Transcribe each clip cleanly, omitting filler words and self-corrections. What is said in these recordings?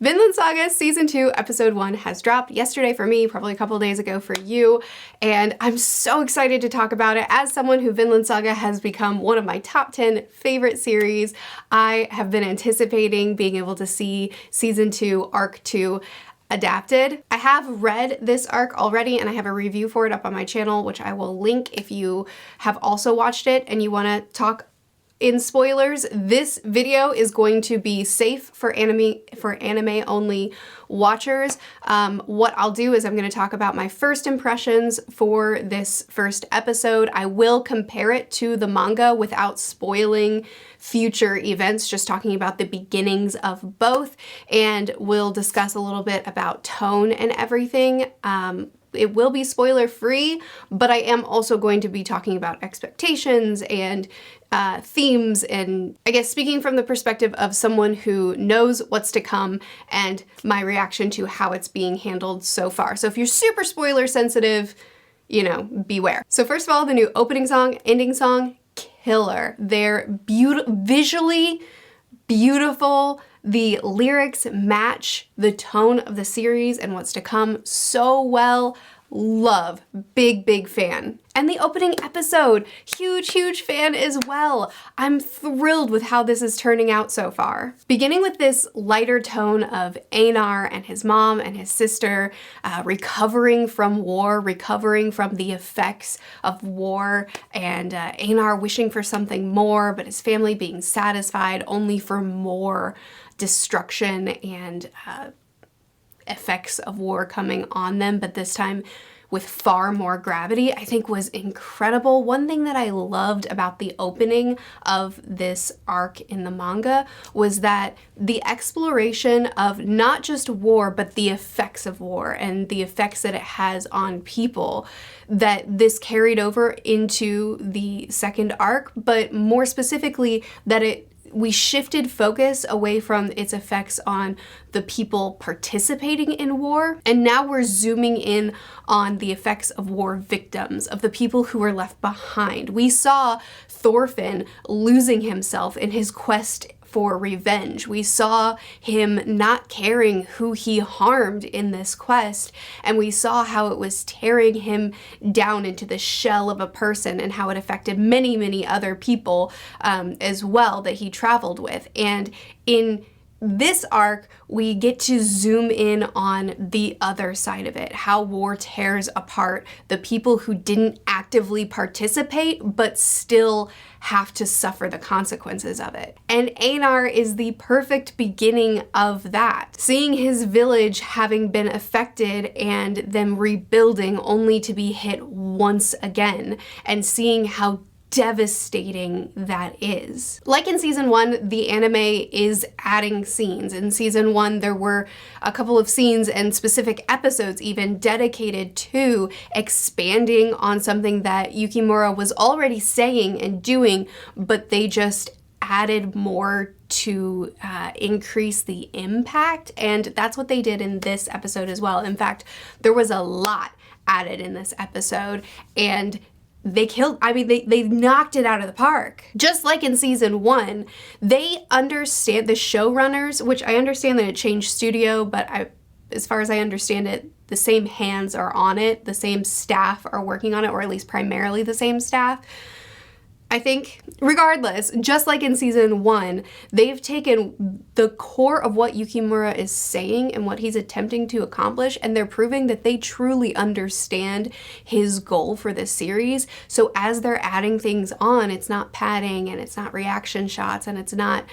Vinland Saga Season 2, Episode 1 has dropped yesterday for me, probably a couple days ago for you, and I'm so excited to talk about it. As someone who Vinland Saga has become one of my top 10 favorite series, I have been anticipating being able to see Season 2, Arc 2 adapted. I have read this arc already and I have a review for it up on my channel, which I will link if you have also watched it and you want to talk in spoilers. This video is going to be safe for anime only watchers. What I'll do is I'm going to talk about my first impressions for this first episode. I will compare it to the manga without spoiling future events, just talking about the beginnings of both, and we'll discuss a little bit about tone and everything. It will be spoiler free, but I am also going to be talking about expectations and themes, and I guess speaking from the perspective of someone who knows what's to come and my reaction to how it's being handled so far. So if you're super spoiler sensitive, you know, beware. So first of all, the new opening song, ending song, killer. They're visually beautiful. The lyrics match the tone of the series and what's to come so well. Love. Big fan. And the opening episode, huge fan as well. I'm thrilled with how this is turning out so far. Beginning with this lighter tone of Einar and his mom and his sister recovering from war, recovering from the effects of war, and Einar wishing for something more, but his family being satisfied only for more destruction and effects of war coming on them, but this time with far more gravity, I think was incredible. One thing that I loved about the opening of this arc in the manga was that the exploration of not just war, but the effects of war and the effects that it has on people, that this carried over into the second arc, but more specifically that we shifted focus away from its effects on the people participating in war, and now we're zooming in on the effects of war victims, of the people who were left behind. We saw Thorfinn losing himself in his quest for revenge. We saw him not caring who he harmed in this quest, and we saw how it was tearing him down into the shell of a person and how it affected many other people as well that he traveled with. And in this arc, we get to zoom in on the other side of it, how war tears apart the people who didn't actively participate but still have to suffer the consequences of it. And Einar is the perfect beginning of that. Seeing his village having been affected and them rebuilding only to be hit once again, and seeing how devastating that is. Like in season 1, the anime is adding scenes. In season 1, there were a couple of scenes and specific episodes even dedicated to expanding on something that Yukimura was already saying and doing, but they just added more to increase the impact, and that's what they did in this episode as well. In fact, there was a lot added in this episode, and they knocked it out of the park. Just like in season 1, they understand, the showrunners, which I understand that it changed studio, but as far as I understand it, the same hands are on it, the same staff are working on it, or at least primarily the same staff. I think, regardless, just like in season 1, they've taken the core of what Yukimura is saying and what he's attempting to accomplish, and they're proving that they truly understand his goal for this series. So as they're adding things on, it's not padding and it's not reaction shots and it's not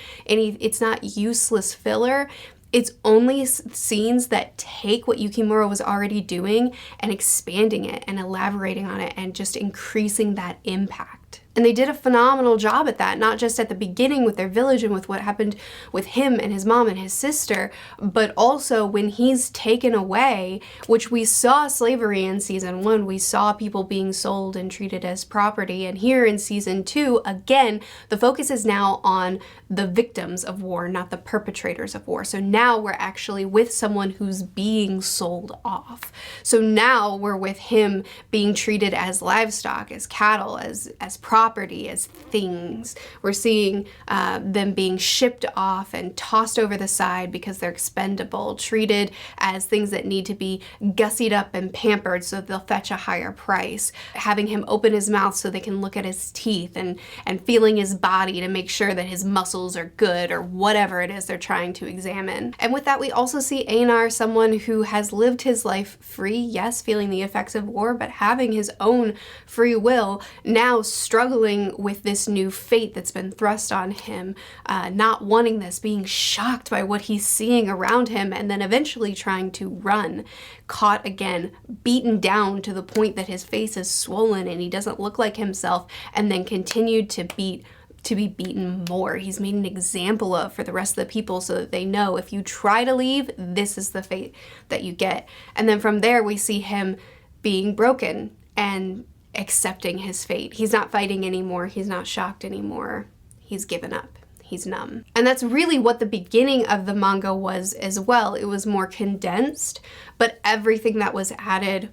useless filler. It's only scenes that take what Yukimura was already doing and expanding it and elaborating on it and just increasing that impact. And they did a phenomenal job at that, not just at the beginning with their village and with what happened with him and his mom and his sister, but also when he's taken away, which we saw slavery in season 1, we saw people being sold and treated as property. And here in season 2, again, the focus is now on the victims of war, not the perpetrators of war. So now we're actually with someone who's being sold off. So now we're with him being treated as livestock, as cattle, as property, property, as things. We're seeing them being shipped off and tossed over the side because they're expendable, treated as things that need to be gussied up and pampered so they'll fetch a higher price. Having him open his mouth so they can look at his teeth, and feeling his body to make sure that his muscles are good, or whatever it is they're trying to examine. And with that, we also see Einar, someone who has lived his life free, yes, feeling the effects of war, but having his own free will, now struggling with this new fate that's been thrust on him, not wanting this, being shocked by what he's seeing around him, and then eventually trying to run, caught again, beaten down to the point that his face is swollen and he doesn't look like himself, and then continued to be beaten more. He's made an example of for the rest of the people so that they know if you try to leave, this is the fate that you get. And then from there, we see him being broken and accepting his fate. He's not fighting anymore. He's not shocked anymore. He's given up. He's numb. And that's really what the beginning of the manga was as well. It was more condensed, but everything that was added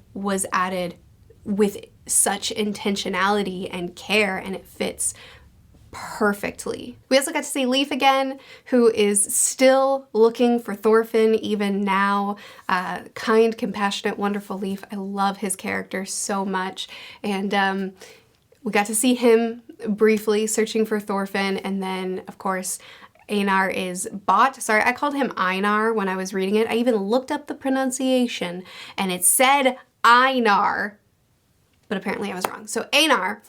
with such intentionality and care, and it fits perfectly. We also got to see Leif again, who is still looking for Thorfinn even now. Kind, compassionate, wonderful Leif. I love his character so much. And we got to see him briefly searching for Thorfinn, and then of course Einar is bought. Sorry, I called him Einar when I was reading it. I even looked up the pronunciation and it said Einar, but apparently I was wrong. So Einar,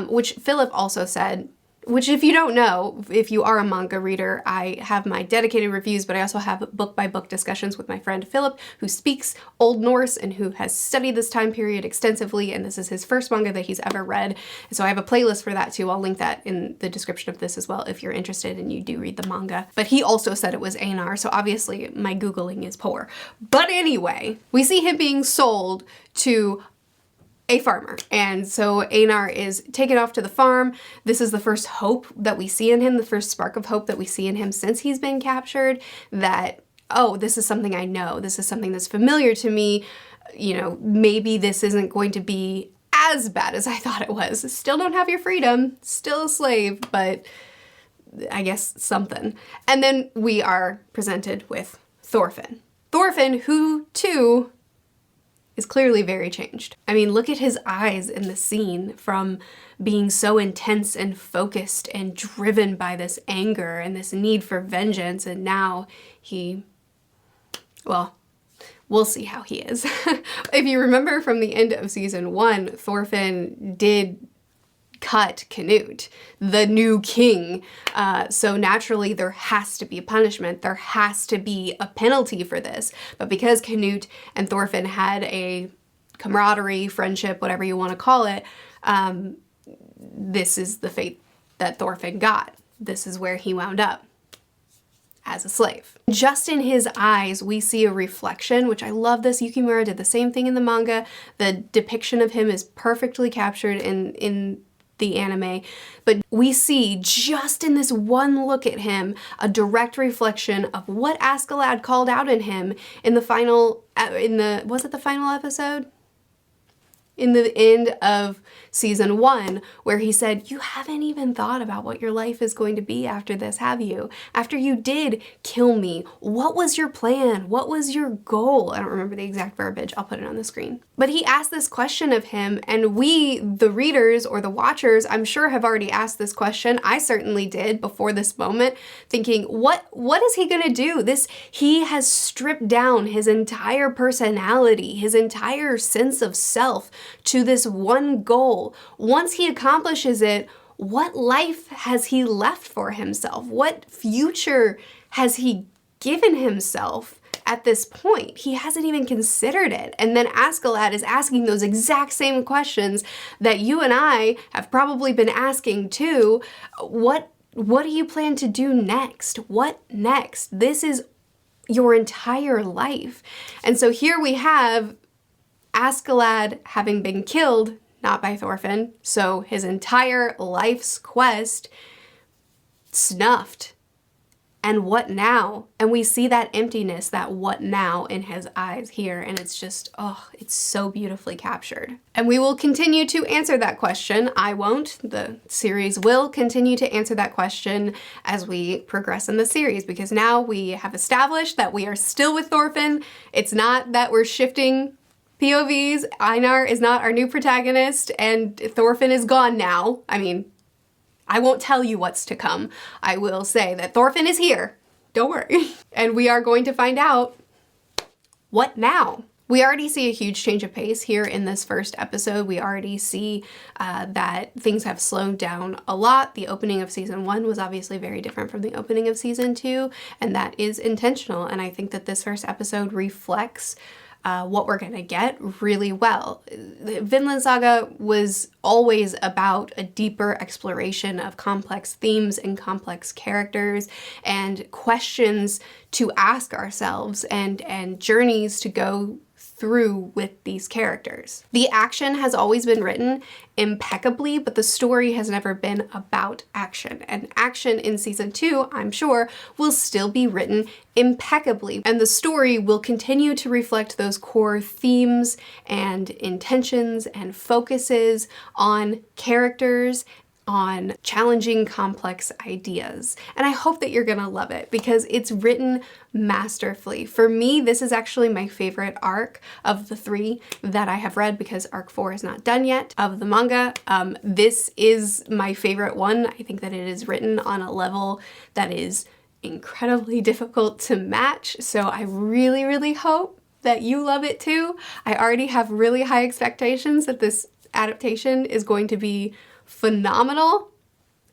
which Philip also said, which if you don't know, if you are a manga reader, I have my dedicated reviews, but I also have book-by-book discussions with my friend Philip, who speaks Old Norse and who has studied this time period extensively, and this is his first manga that he's ever read. And so I have a playlist for that too. I'll link that in the description of this as well if you're interested and you do read the manga. But he also said it was Einar, so obviously my Googling is poor. But anyway, we see him being sold to a farmer. And so Einar is taken off to the farm. This is the first hope that we see in him, the first spark of hope that we see in him since he's been captured, that, oh, this is something I know. This is something that's familiar to me. You know, maybe this isn't going to be as bad as I thought it was. Still don't have your freedom, still a slave, but I guess something. And then we are presented with Thorfinn. Thorfinn, who too is clearly very changed. I mean, look at his eyes in the scene, from being so intense and focused and driven by this anger and this need for vengeance, and now well, we'll see how he is. If you remember from the end of season 1, Thorfinn did cut Canute, the new king. So naturally there has to be a punishment. There has to be a penalty for this. But because Canute and Thorfinn had a camaraderie, friendship, whatever you want to call it, this is the fate that Thorfinn got. This is where he wound up, as a slave. Just in his eyes, we see a reflection, which I love this. Yukimura did the same thing in the manga. The depiction of him is perfectly captured in the anime, but we see just in this one look at him a direct reflection of what Askeladd called out in him in the final, was it the final episode? In the end of season 1, where he said, you haven't even thought about what your life is going to be after this, have you? After you did kill me, what was your plan? What was your goal? I don't remember the exact verbiage. I'll put it on the screen. But he asked this question of him, and we, the readers or the watchers, I'm sure have already asked this question. I certainly did before this moment, thinking, what is he gonna do? He has stripped down his entire personality, his entire sense of self to this one goal. Once he accomplishes it, what life has he left for himself? What future has he given himself at this point? He hasn't even considered it. And then Askeladd is asking those exact same questions that you and I have probably been asking too. What do you plan to do next? What next? This is your entire life. And so here we have Askeladd having been killed, not by Thorfinn, so his entire life's quest snuffed. And what now? And we see that emptiness, that what now in his eyes here. And it's just, oh, it's so beautifully captured. And we will continue to answer that question. I won't. The series will continue to answer that question as we progress in the series, because now we have established that we are still with Thorfinn. It's not that we're shifting POVs. Einar is not our new protagonist and Thorfinn is gone now. I mean, I won't tell you what's to come. I will say that Thorfinn is here. Don't worry. And we are going to find out what now. We already see a huge change of pace here in this first episode. We already see that things have slowed down a lot. The opening of season 1 was obviously very different from the opening of season 2, and that is intentional. And I think that this first episode reflects what we're gonna get really well. The Vinland Saga was always about a deeper exploration of complex themes and complex characters and questions to ask ourselves and journeys to go through with these characters. The action has always been written impeccably, but the story has never been about action. And action in season 2, I'm sure, will still be written impeccably. And the story will continue to reflect those core themes and intentions and focuses on characters, on challenging complex ideas. And I hope that you're gonna love it because it's written masterfully. For me, this is actually my favorite arc of the 3 that I have read, because arc 4 is not done yet of the manga. This is my favorite one. I think that it is written on a level that is incredibly difficult to match. So I really, really hope that you love it too. I already have really high expectations that this adaptation is going to be phenomenal,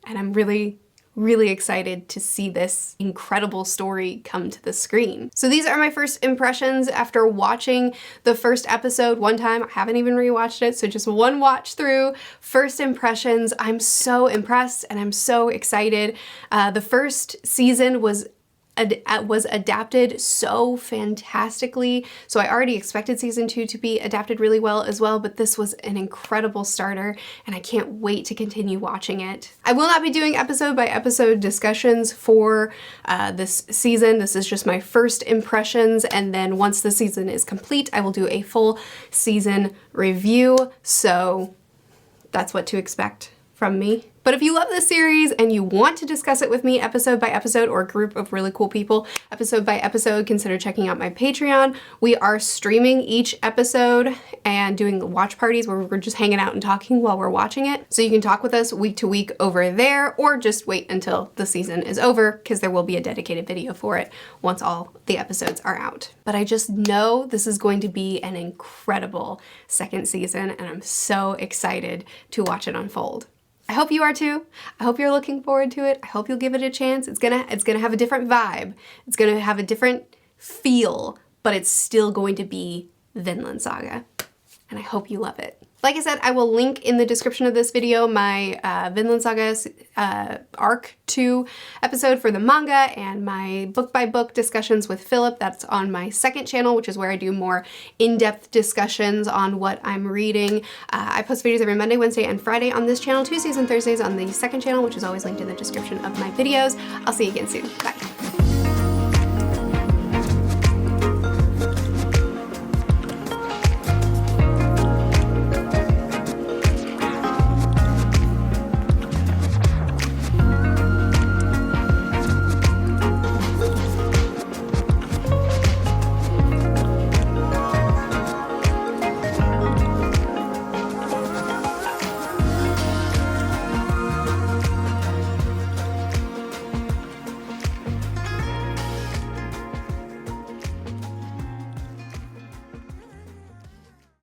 and I'm really, really excited to see this incredible story come to the screen. So these are my first impressions after watching the first episode one time. I haven't even rewatched it, so just one watch through. First impressions, I'm so impressed and I'm so excited. The first season was adapted so fantastically. So I already expected season 2 to be adapted really well as well, but this was an incredible starter and I can't wait to continue watching it. I will not be doing episode by episode discussions for this season. This is just my first impressions, and then once the season is complete, I will do a full season review. So that's what to expect from me. But if you love this series and you want to discuss it with me episode by episode, or a group of really cool people episode by episode, consider checking out my Patreon. We are streaming each episode and doing watch parties where we're just hanging out and talking while we're watching it. So you can talk with us week to week over there, or just wait until the season is over, because there will be a dedicated video for it once all the episodes are out. But I just know this is going to be an incredible second season, and I'm so excited to watch it unfold. I hope you are too. I hope you're looking forward to it. I hope you'll give it a chance. It's gonna have a different vibe. It's gonna have a different feel, but it's still going to be Vinland Saga. And I hope you love it. Like I said, I will link in the description of this video my Vinland Saga Arc 2 episode for the manga, and my book by book discussions with Philip. That's on my second channel, which is where I do more in-depth discussions on what I'm reading. I post videos every Monday, Wednesday, and Friday on this channel, Tuesdays and Thursdays on the second channel, which is always linked in the description of my videos. I'll see you again soon. Bye.